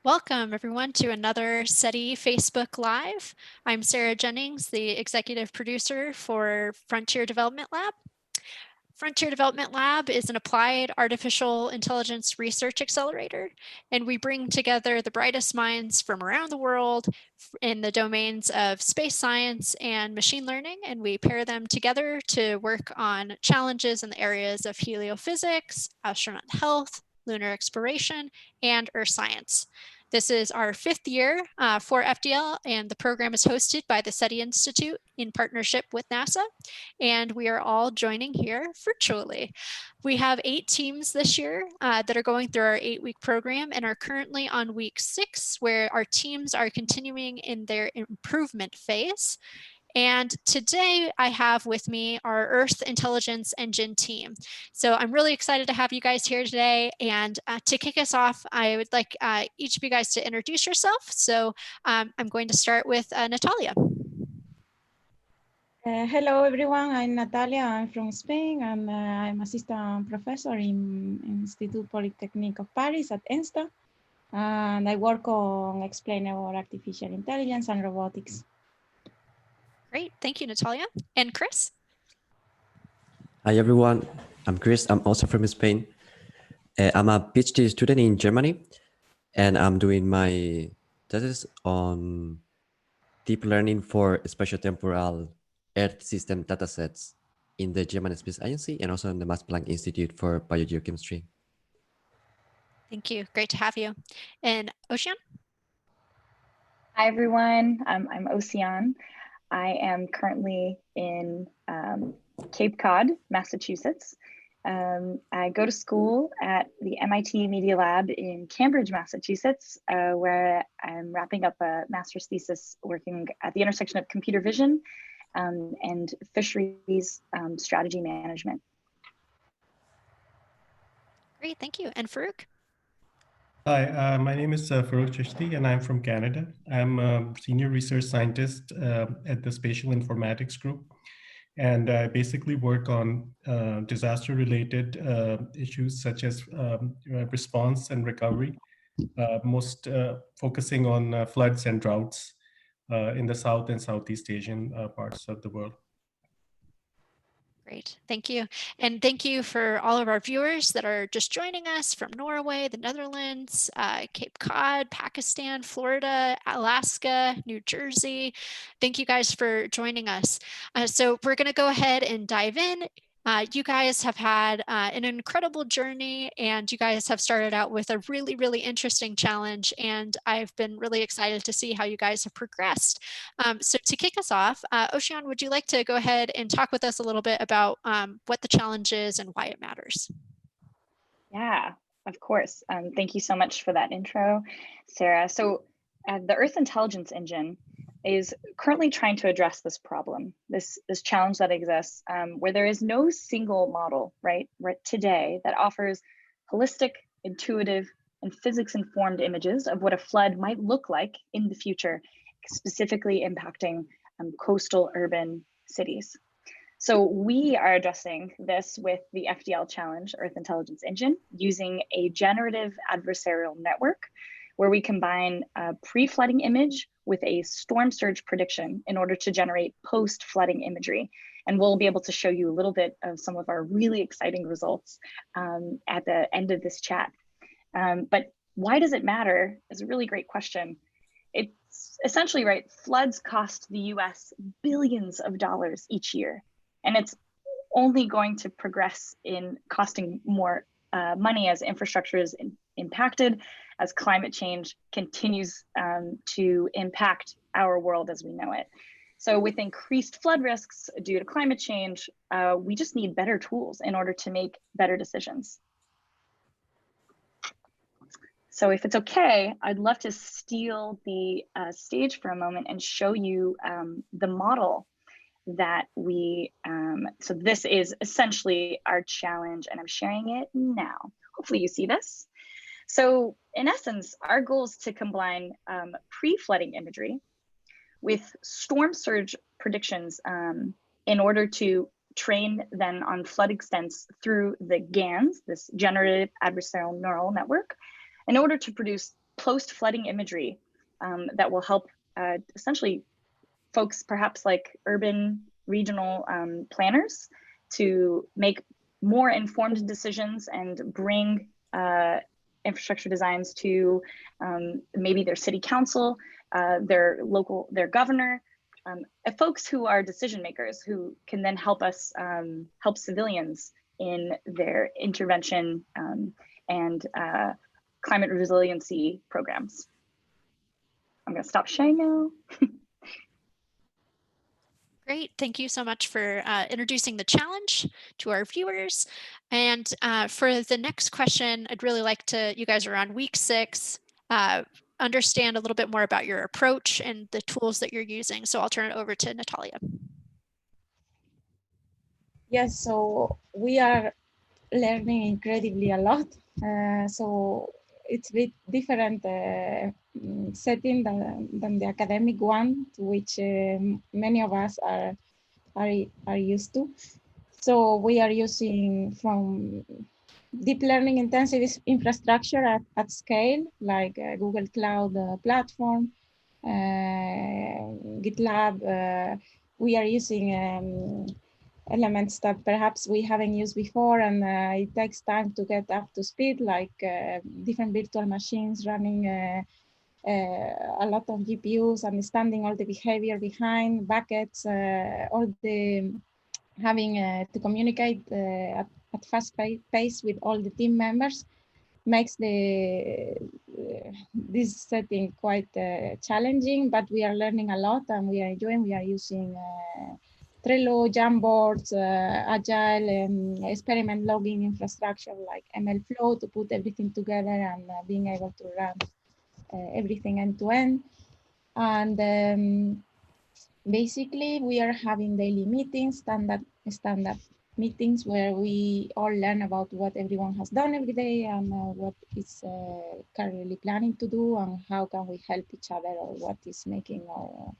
Welcome everyone to another SETI Facebook Live. I'm Sarah Jennings, the executive producer for Frontier Development Lab. Frontier Development Lab is an applied artificial intelligence research accelerator, and we bring together the brightest minds from around the world in the domains of space science and machine learning, and we pair them together to work on challenges in the areas of heliophysics, astronaut health, lunar exploration, and earth science. This is our 5th year for FDL, and the program is hosted by the SETI Institute in partnership with NASA, and we are all joining here virtually. We have 8 teams this year that are going through our 8-week program and are currently on week 6, where our teams are continuing in their improvement phase. And today I have with me our Earth Intelligence Engine team. So I'm really excited to have you guys here today. And to kick us off, I would like each of you guys to introduce yourself. So I'm going to start with Natalia. Hello everyone, I'm Natalia, I'm from Spain, and I'm assistant professor in Institut Polytechnique of Paris at ENSTA, and I work on explainable artificial intelligence and robotics. Great, thank you, Natalia. And Chris? Hi everyone, I'm Chris, I'm also from Spain. I'm a PhD student in Germany, and I'm doing my thesis on deep learning for spatiotemporal Earth system datasets in the German Space Agency and also in the Max Planck Institute for Biogeochemistry. Thank you, great to have you. And Ocean? Hi everyone, I'm Ocean. I am currently in Cape Cod, Massachusetts. I go to school at the MIT Media Lab in Cambridge, Massachusetts, where I'm wrapping up a master's thesis working at the intersection of computer vision and fisheries strategy management. Great, thank you. And Farouk? Hi, my name is Farouk Chishti, and I'm from Canada. I'm a senior research scientist at the Spatial Informatics Group. And I basically work on disaster-related issues such as response and recovery, most focusing on floods and droughts in the South and Southeast Asian parts of the world. Great, thank you. And thank you for all of our viewers that are just joining us from Norway, the Netherlands, Cape Cod, Pakistan, Florida, Alaska, New Jersey. Thank you guys for joining us. So we're gonna go ahead and dive in. You guys have had an incredible journey, and you guys have started out with a really, really interesting challenge, and I've been really excited to see how you guys have progressed. So to kick us off, Ocean, would you like to go ahead and talk with us a little bit about what the challenge is and why it matters? Yeah, of course. Thank you so much for that intro, Sarah. So the Earth Intelligence Engine is currently trying to address this problem, this challenge that exists, where there is no single model, right today that offers holistic, intuitive, and physics-informed images of what a flood might look like in the future, specifically impacting coastal urban cities. So we are addressing this with the FDL Challenge Earth Intelligence Engine using a generative adversarial network where we combine a pre-flooding image with a storm surge prediction in order to generate post-flooding imagery. And we'll be able to show you a little bit of some of our really exciting results at the end of this chat. But why does it matter is a really great question. It's essentially, right, floods cost the US billions of dollars each year. And it's only going to progress in costing more money as infrastructure is impacted, as climate change continues to impact our world as we know it. So with increased flood risks due to climate change, we just need better tools in order to make better decisions. So if it's okay, I'd love to steal the stage for a moment and show you the model that we, so this is essentially our challenge, and I'm sharing it now. Hopefully you see this. So in essence, our goal is to combine pre-flooding imagery with storm surge predictions in order to train then on flood extents through the GANs, this generative adversarial neural network, in order to produce post-flooding imagery that will help essentially folks perhaps like urban regional planners to make more informed decisions and bring infrastructure designs to maybe their city council, their governor, folks who are decision makers who can then help us help civilians in their intervention and climate resiliency programs. I'm going to stop sharing now. Great. Thank you so much for introducing the challenge to our viewers. And for the next question, I'd really like to, you guys are on week 6, understand a little bit more about your approach and the tools that you're using. So I'll turn it over to Natalia. Yes, so we are learning incredibly a lot. So it's a bit different setting than the academic one, to which many of us are used to. So we are using from deep learning intensive infrastructure at scale, like Google Cloud Platform, GitLab. We are using elements that perhaps we haven't used before, and it takes time to get up to speed, like different virtual machines running a lot of GPUs, understanding all the behavior behind buckets, all the having to communicate at fast pace with all the team members makes this setting quite challenging, but we are learning a lot and we are enjoying. We are using Trello, Jamboards, Agile, and experiment logging infrastructure like MLflow to put everything together and being able to run everything end to end. And basically, we are having daily meetings, standard meetings where we all learn about what everyone has done every day and what is currently planning to do and how can we help each other, or what is making our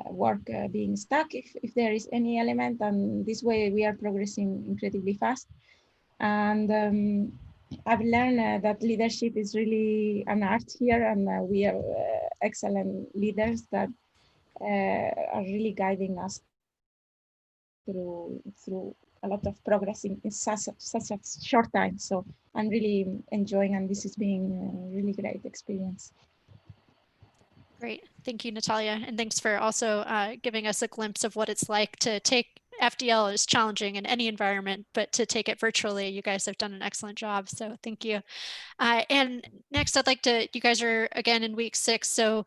work being stuck if there is any element. And this way we are progressing incredibly fast. And I've learned that leadership is really an art here, and we are excellent leaders that are really guiding us through a lot of progress in such a short time. So I'm really enjoying, and this is being a really great experience. Great. Thank you, Natalia. And thanks for also giving us a glimpse of what it's like to take FDL is challenging in any environment, but to take it virtually, you guys have done an excellent job. So thank you. And next, I'd like to, you guys are again in week 6. So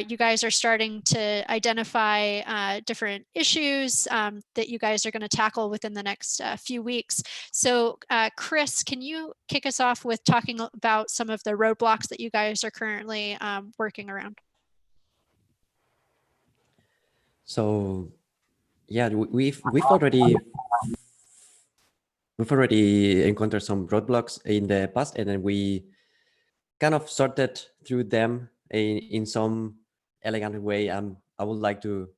you guys are starting to identify different issues that you guys are going to tackle within the next few weeks. So Chris, can you kick us off with talking about some of the roadblocks that you guys are currently working around? So yeah, we've already encountered some roadblocks in the past, and then we kind of sorted through them in some elegant way. I would like to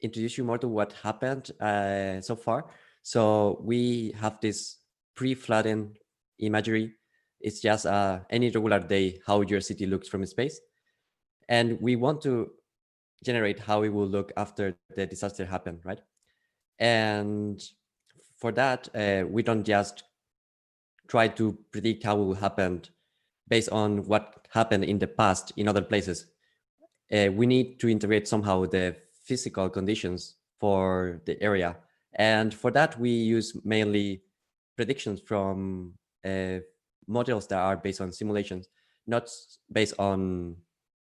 introduce you more to what happened so far. So we have this pre-flooding imagery. It's just any regular day how your city looks from space, and we want to generate how it will look after the disaster happened, right? And for that, we don't just try to predict how it will happen based on what happened in the past in other places. We need to integrate somehow the physical conditions for the area. And for that, we use mainly predictions from models that are based on simulations, not based on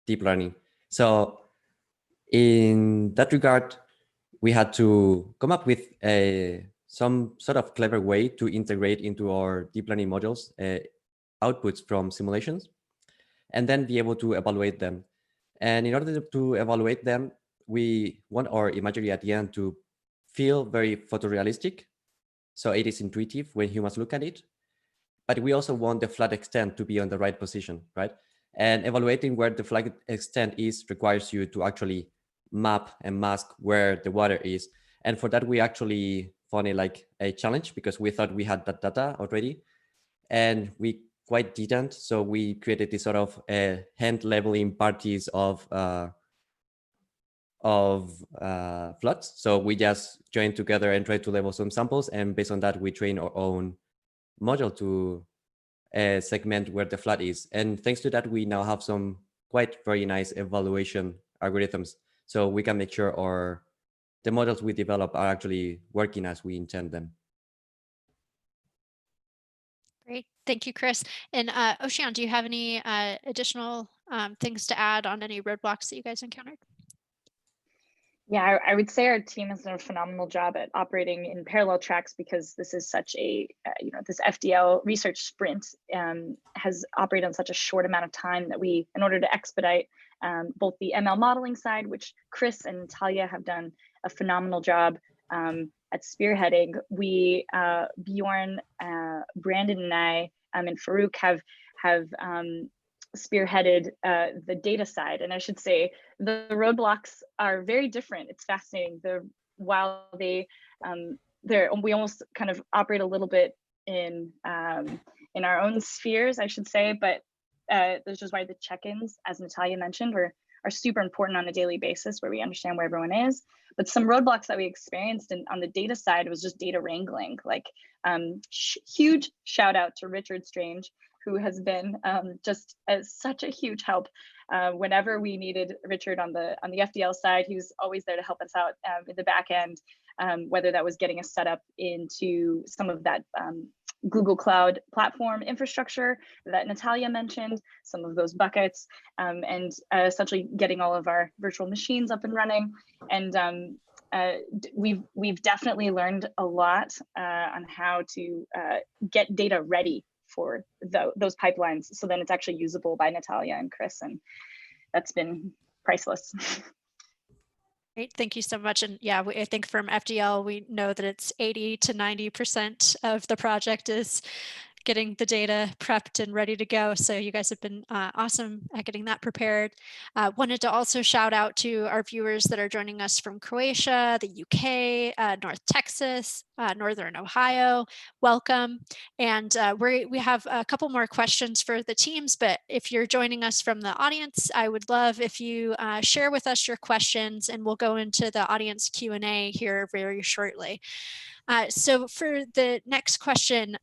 deep learning. So in that regard, we had to come up with some sort of clever way to integrate into our deep learning models outputs from simulations, and then be able to evaluate them. And in order to evaluate them, we want our imagery at the end to feel very photorealistic, so it is intuitive when humans look at it. But we also want the flood extent to be on the right position, right? And evaluating where the flood extent is requires you to actually map and mask where the water is. And for that, we actually found it like a challenge because we thought we had that data already. And we quite detailed. So we created this sort of hand leveling parties of floods. So we just joined together and tried to level some samples, and based on that, we train our own module to segment where the flood is. And thanks to that, we now have some quite very nice evaluation algorithms. So we can make sure the models we develop are actually working as we intend them. Great, thank you, Chris. And Ocean, do you have any additional things to add on any roadblocks that you guys encountered? Yeah, I would say our team has done a phenomenal job at operating in parallel tracks, because this is such a, this FDL research sprint has operated on such a short amount of time that we, in order to expedite both the ML modeling side, which Chris and Natalia have done a phenomenal job at spearheading, we, Bjorn, Brandon and I, and Farouk have spearheaded the data side. And I should say the roadblocks are very different. It's fascinating. While we almost kind of operate a little bit in our own spheres, I should say, but this is why the check-ins, as Natalia mentioned, are super important on a daily basis, where we understand where everyone is. But some roadblocks that we experienced on the data side was just data wrangling. Like huge shout out to Richard Strange, who has been just such a huge help. Whenever we needed Richard on the FDL side, he was always there to help us out in the back end, whether that was getting us set up into some of that Google Cloud platform infrastructure that Natalia mentioned, some of those buckets, and essentially getting all of our virtual machines up and running. And we've definitely learned a lot on how to get data ready for those pipelines, so then it's actually usable by Natalia and Chris, and that's been priceless. Great, thank you so much. And yeah, I think from FDL, we know that it's 80 to 90% of the project is getting the data prepped and ready to go. So you guys have been awesome at getting that prepared. Wanted to also shout out to our viewers that are joining us from Croatia, the UK, North Texas, Northern Ohio. Welcome. And we have a couple more questions for the teams, but if you're joining us from the audience, I would love if you share with us your questions, and we'll go into the audience Q&A here very shortly. So for the next question,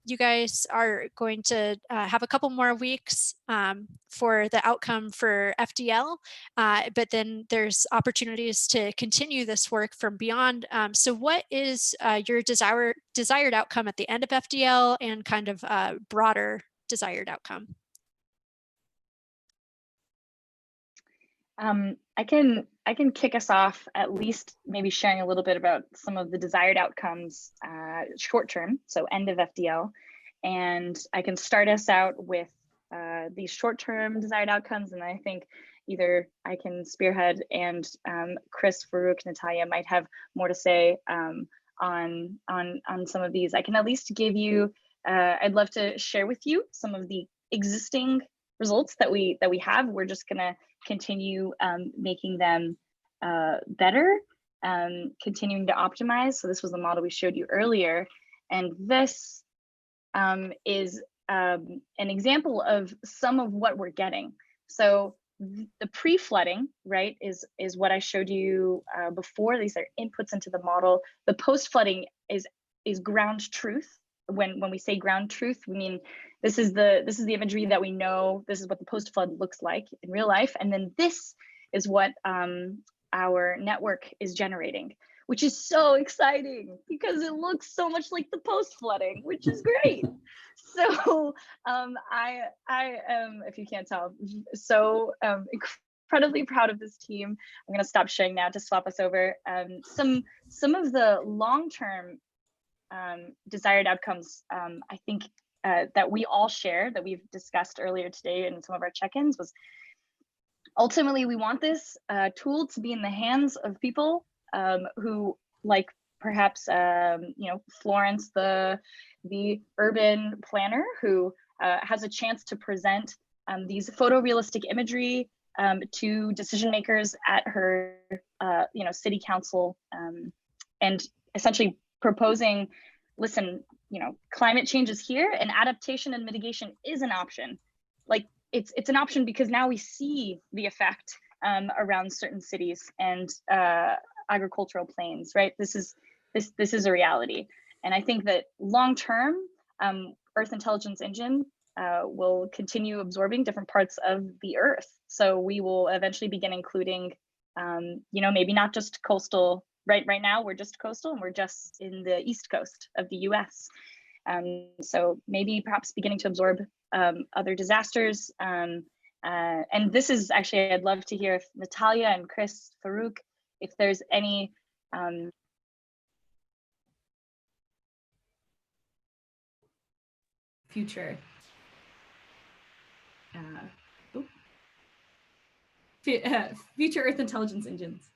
you guys are going to have a couple more weeks for the outcome for FDL, but then there's opportunities to continue this work from beyond. So what is your desired outcome at the end of FDL, and kind of broader desired outcome? I can kick us off, at least maybe sharing a little bit about some of the desired outcomes short term, so end of FDL. And I can start us out with these short term desired outcomes, and I think either I can spearhead, and Chris, Farouk, Natalia might have more to say on some of these. I can at least give you, I'd love to share with you some of the existing results that we have. We're just gonna continue making them better, continuing to optimize. So this was the model we showed you earlier, and this is an example of some of what we're getting. So the pre-flooding, right, is what I showed you before. These are inputs into the model. The post-flooding is ground truth. When we say ground truth, we mean this is the imagery that we know. This is what the post-flood looks like in real life, and then this is what our network is generating, which is so exciting because it looks so much like the post-flooding, which is great. So I am, if you can't tell, so incredibly proud of this team. I'm going to stop sharing now to swap us over. Some of the long-term desired outcomes, I think that we all share, that we've discussed earlier today in some of our check-ins, was ultimately we want this tool to be in the hands of people who, like perhaps Florence, the urban planner, who has a chance to present these photorealistic imagery to decision makers at her city council, and essentially proposing, listen, climate change is here and adaptation and mitigation is an option. Like it's an option because now we see the effect around certain cities and agricultural plains, right? This is a reality. And I think that long-term, Earth Intelligence Engine will continue absorbing different parts of the Earth. So we will eventually begin including, maybe not just coastal. Right now, we're just coastal and we're just in the East Coast of the US. So maybe perhaps beginning to absorb other disasters. And this is actually, I'd love to hear if Natalia and Chris, Farouk, if there's any future future Earth Intelligence Engines.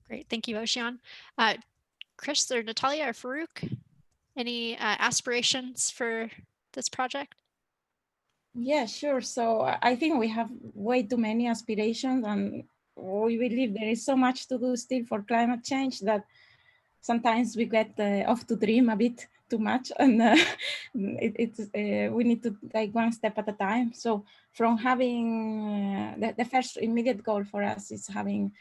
Great, thank you, Ocean. Chris or Natalia or Farouk, any aspirations for this project? Yeah, sure. So I think we have way too many aspirations, and we believe there is so much to do still for climate change that sometimes we get off to dream a bit too much, and we need to take one step at a time. So from having the first immediate goal for us is having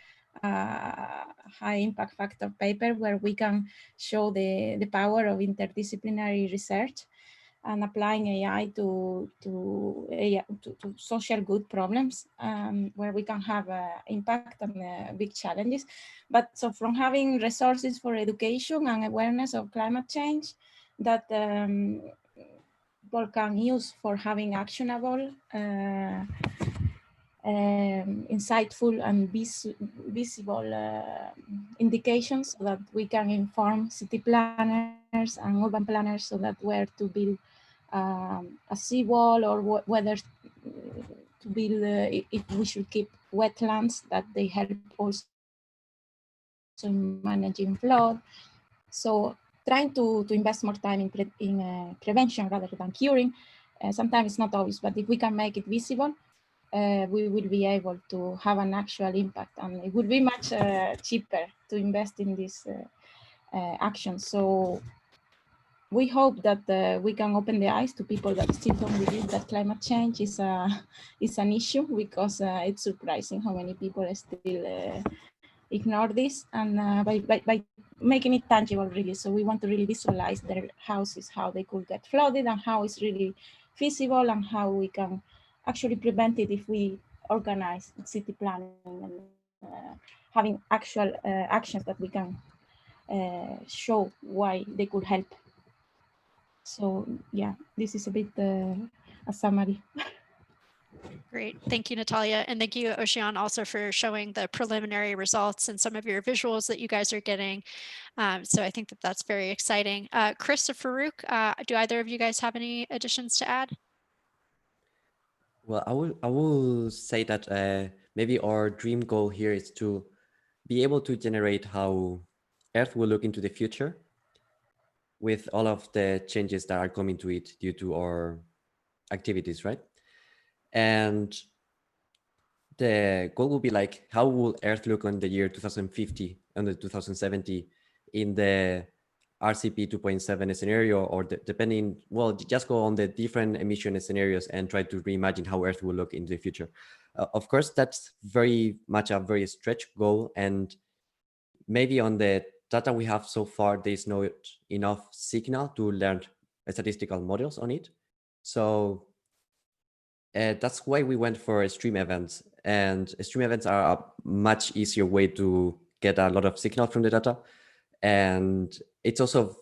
a high impact factor paper where we can show the power of interdisciplinary research and applying AI to social good problems, where we can have impact on big challenges. But so from having resources for education and awareness of climate change that people can use for having actionable, insightful and visible indications so that we can inform city planners and urban planners so that where to build a seawall or whether to build, if we should keep wetlands, that they help also in managing flood. So trying to invest more time in prevention rather than curing. Sometimes it's not obvious, but if we can make it visible, we will be able to have an actual impact, and it would be much cheaper to invest in this action. So we hope that we can open the eyes to people that still don't believe that climate change is an issue, because it's surprising how many people still ignore this, and by making it tangible, really. So we want to really visualize their houses, how they could get flooded, and how it's really feasible, and how we can actually prevent it if we organize city planning and having actual actions that we can show why they could help. So yeah, this is a bit a summary. Great, thank you, Natalia. And thank you, Ocean, also for showing the preliminary results and some of your visuals that you guys are getting. So I think that that's very exciting. Chris or Farouk, do either of you guys have any additions to add? Well, I will say that maybe our dream goal here is to be able to generate how Earth will look into the future with all of the changes that are coming to it due to our activities, right? And the goal will be like, how will Earth look on the year 2050 and the 2070 in the RCP 2.7 scenario, or depending, well, just go on the different emission scenarios and try to reimagine how Earth will look in the future. Of course, that's very much a very stretch goal, and maybe on the data we have so far, there's not enough signal to learn statistical models on it. So that's why we went for stream events, and stream events are a much easier way to get a lot of signal from the data, and it's also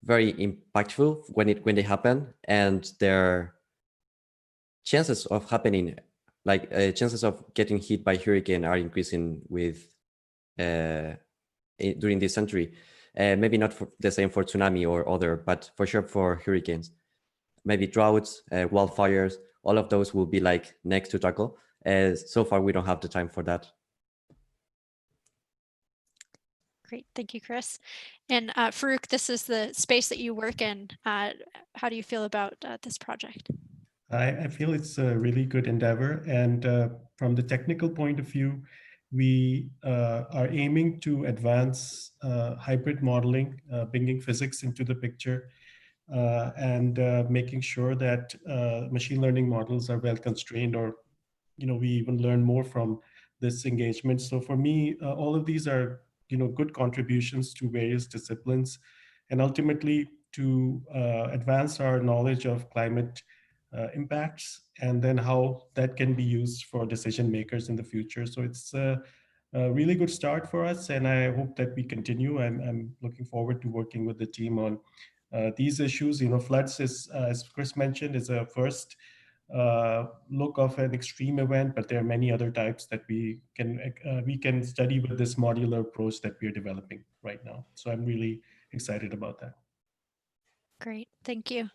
very impactful when they happen, and their chances of happening, like chances of getting hit by hurricane, are increasing with during this century. Maybe not for the same for tsunami or other, but for sure for hurricanes. Maybe droughts, wildfires, all of those will be like next to tackle. So far, we don't have the time for that. Great, thank you, Chris. And Farouk, this is the space that you work in. How do you feel about this project? I feel it's a really good endeavor. And from the technical point of view, we are aiming to advance hybrid modeling, bringing physics into the picture, and making sure that machine learning models are well constrained, or we even learn more from this engagement. So for me, all of these are good contributions to various disciplines, and ultimately to advance our knowledge of climate impacts, and then how that can be used for decision makers in the future. So it's a really good start for us, and I hope that we continue. I'm looking forward to working with the team on these issues. Floods is, as Chris mentioned, is a first look of an extreme event, but there are many other types that we can study with this modular approach that we're developing right now. So I'm really excited about that. Great, thank you.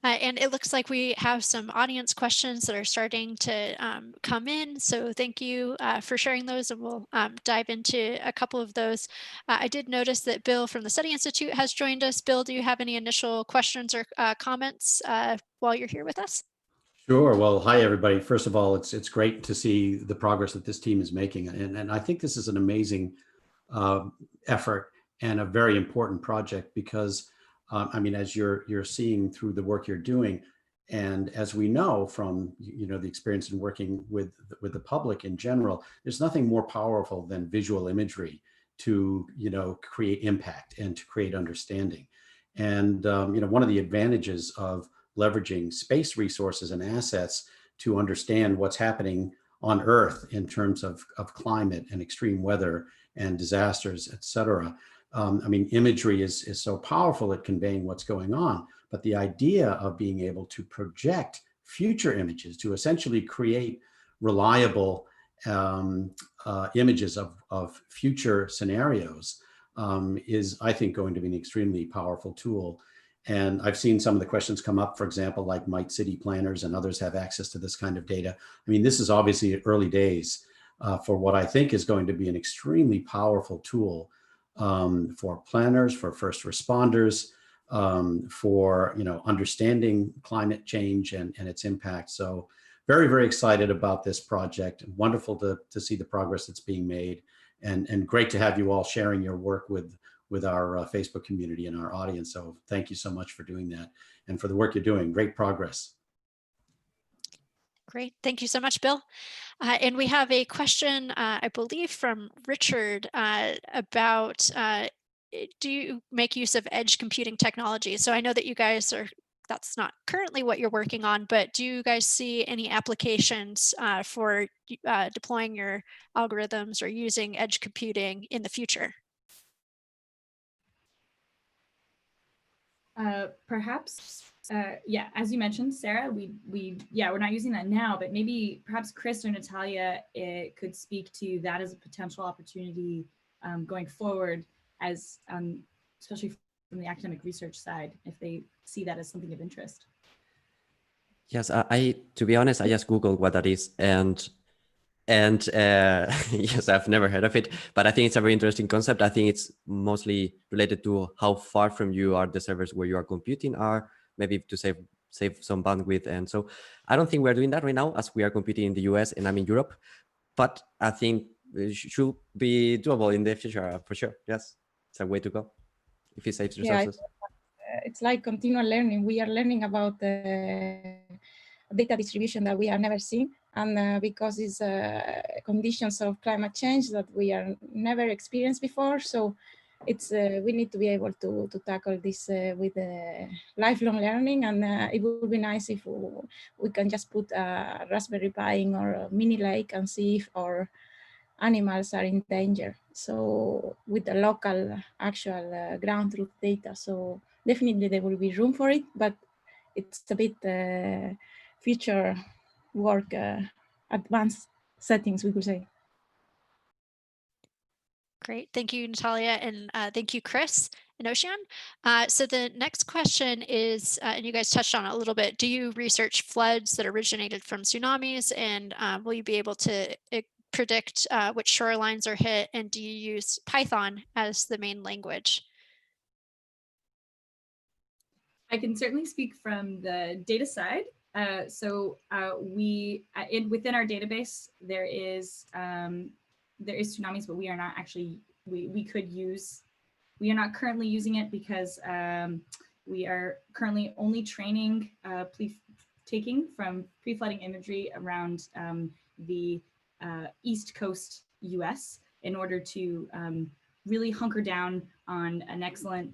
And it looks like we have some audience questions that are starting to come in. So thank you for sharing those, and we'll dive into a couple of those. I did notice that Bill from the SETI Institute has joined us. Bill, do you have any initial questions or comments while you're here with us? Sure. Well, hi, everybody. First of all, it's great to see the progress that this team is making. And I think this is an amazing effort and a very important project because, I mean, as you're seeing through the work you're doing, and as we know from the experience in working with the public in general, there's nothing more powerful than visual imagery to create impact and to create understanding. And one of the advantages of leveraging space resources and assets to understand what's happening on Earth in terms of climate and extreme weather and disasters, et cetera. I mean, imagery is so powerful at conveying what's going on, but the idea of being able to project future images to essentially create reliable images of future scenarios is, I think, going to be an extremely powerful tool. And I've seen some of the questions come up, for example, like might city planners and others have access to this kind of data? I mean, this is obviously early days for what I think is going to be an extremely powerful tool for planners, for first responders, for understanding climate change and its impact. So very, very excited about this project. Wonderful to see the progress that's being made, and great to have you all sharing your work with our Facebook community and our audience. So thank you so much for doing that and for the work you're doing. Great progress. Great, thank you so much, Bill. And we have a question, I believe, from Richard about do you make use of edge computing technology? So I know that you guys that's not currently what you're working on, but do you guys see any applications for deploying your algorithms or using edge computing in the future? Perhaps, yeah, as you mentioned, Sarah, we're not using that now, but maybe perhaps Chris or Natalia could speak to that as a potential opportunity going forward, as especially from the academic research side, if they see that as something of interest. Yes, to be honest, I just Googled what that is, and yes, I've never heard of it, but I think it's a very interesting concept. I think it's mostly related to how far from you are the servers where you are computing are, maybe to save some bandwidth. And so I don't think we're doing that right now, as we are competing in the US and I'm in Europe, but I think it should be doable in the future for sure. Yes, it's a way to go if it saves resources. Yeah, it's like continual learning. We are learning about data distribution that we have never seen, and because it's conditions of climate change that we are never experienced before. So it's we need to be able to tackle this with lifelong learning, and it would be nice if we can just put a Raspberry Pi in or a mini lake and see if our animals are in danger. So with the local actual ground truth data. So definitely there will be room for it, but it's a bit future work, advanced settings, we could say. Great, thank you, Natalia, and thank you, Chris and Ocean. So the next question is, and you guys touched on it a little bit, do you research floods that originated from tsunamis, and will you be able to predict which shorelines are hit, and do you use Python as the main language? I can certainly speak from the data side. So within our database, there is there is tsunamis, but we are not actually, we are not currently using it because we are currently only training, taking from pre-flooding imagery around the East Coast US in order to really hunker down on an excellent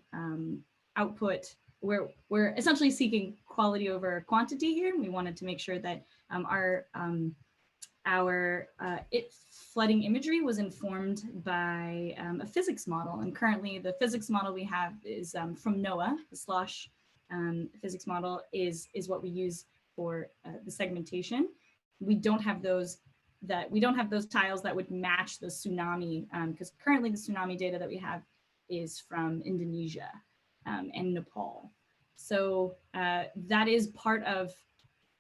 output. We're essentially seeking quality over quantity here. We wanted to make sure that our flooding imagery was informed by a physics model. And currently the physics model we have is from NOAA. The slosh physics model is what we use for the segmentation. We don't have those tiles that would match the tsunami, because currently the tsunami data that we have is from Indonesia and Nepal. So that is part of,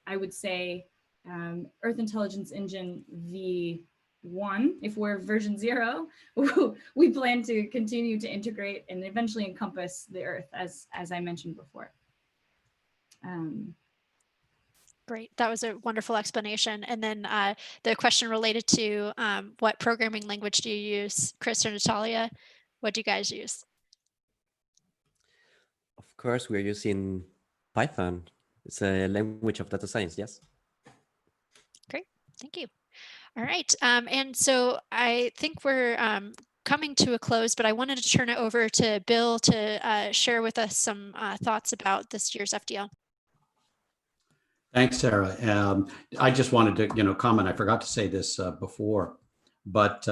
I would say, Earth Intelligence Engine V1. If we're version 0, we plan to continue to integrate and eventually encompass the Earth, as I mentioned before. Great, that was a wonderful explanation. And then the question related to what programming language do you use, Chris or Natalia? What do you guys use? Of course, we're using Python. It's a language of data science, yes. Great, thank you. All right, and so I think we're coming to a close, but I wanted to turn it over to Bill to share with us some thoughts about this year's FDL. Thanks, Sarah. I just wanted to, comment. I forgot to say this before, but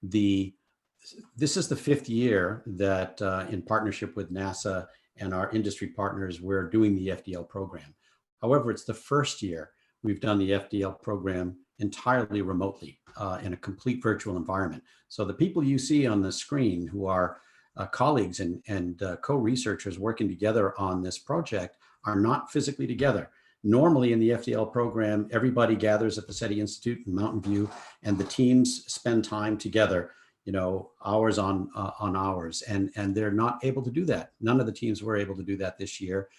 this is the 5th year that in partnership with NASA and our industry partners, we're doing the FDL program. However, it's the first year we've done the FDL program entirely remotely in a complete virtual environment. So the people you see on the screen who are colleagues and co-researchers working together on this project are not physically together. Normally in the FDL program, everybody gathers at the SETI Institute in Mountain View, and the teams spend time together, hours on hours, and they're not able to do that. None of the teams were able to do that this year.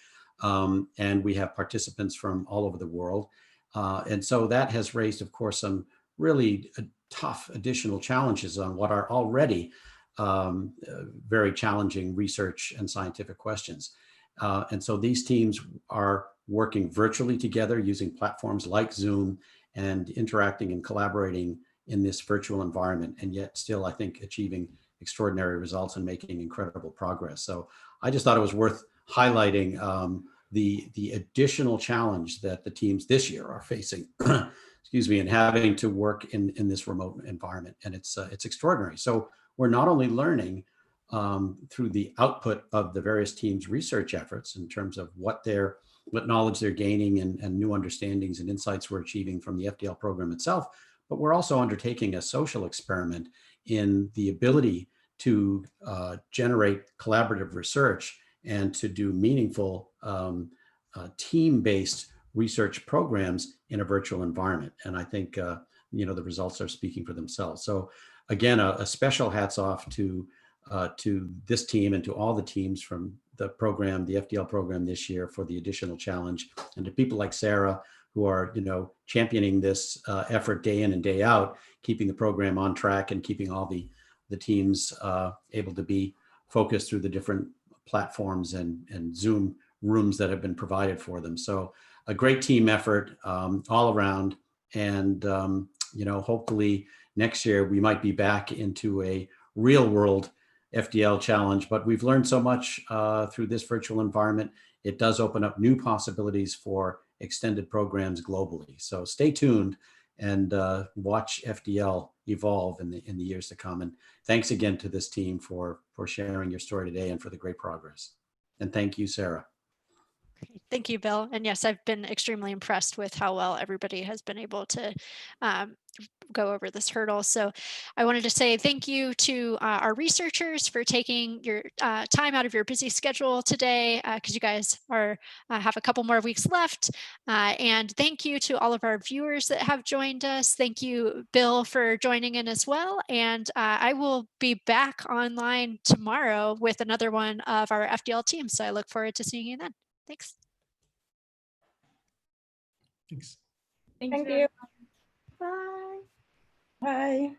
And we have participants from all over the world. And so that has raised, of course, some really tough additional challenges on what are already very challenging research and scientific questions. And so these teams are working virtually together using platforms like Zoom and interacting and collaborating in this virtual environment, and yet still, I think, achieving extraordinary results and making incredible progress. So I just thought it was worth highlighting the additional challenge that the teams this year are facing, excuse me, and having to work in this remote environment. And it's extraordinary. So we're not only learning through the output of the various teams' research efforts in terms of what knowledge they're gaining and new understandings and insights we're achieving from the FDL program itself, but we're also undertaking a social experiment in the ability to generate collaborative research and to do meaningful team-based research programs in a virtual environment. And I think the results are speaking for themselves. So again, a special hats off to this team and to all the teams from the program, the FDL program this year, for the additional challenge, and to people like Sarah who are championing this effort day in and day out, keeping the program on track and keeping all the teams able to be focused through the different platforms and Zoom rooms that have been provided for them. So a great team effort all around, and hopefully next year we might be back into a real world FDL challenge, but we've learned so much through this virtual environment. It does open up new possibilities for extended programs globally. So stay tuned and watch FDL evolve in the years to come. And thanks again to this team for sharing your story today and for the great progress. And thank you, Sarah. Thank you, Bill. And yes, I've been extremely impressed with how well everybody has been able to go over this hurdle. So I wanted to say thank you to our researchers for taking your time out of your busy schedule today, because you guys have a couple more weeks left. And thank you to all of our viewers that have joined us. Thank you, Bill, for joining in as well. And I will be back online tomorrow with another one of our FDL team. So I look forward to seeing you then. Thanks. Thanks. Thank you. Bye. Bye.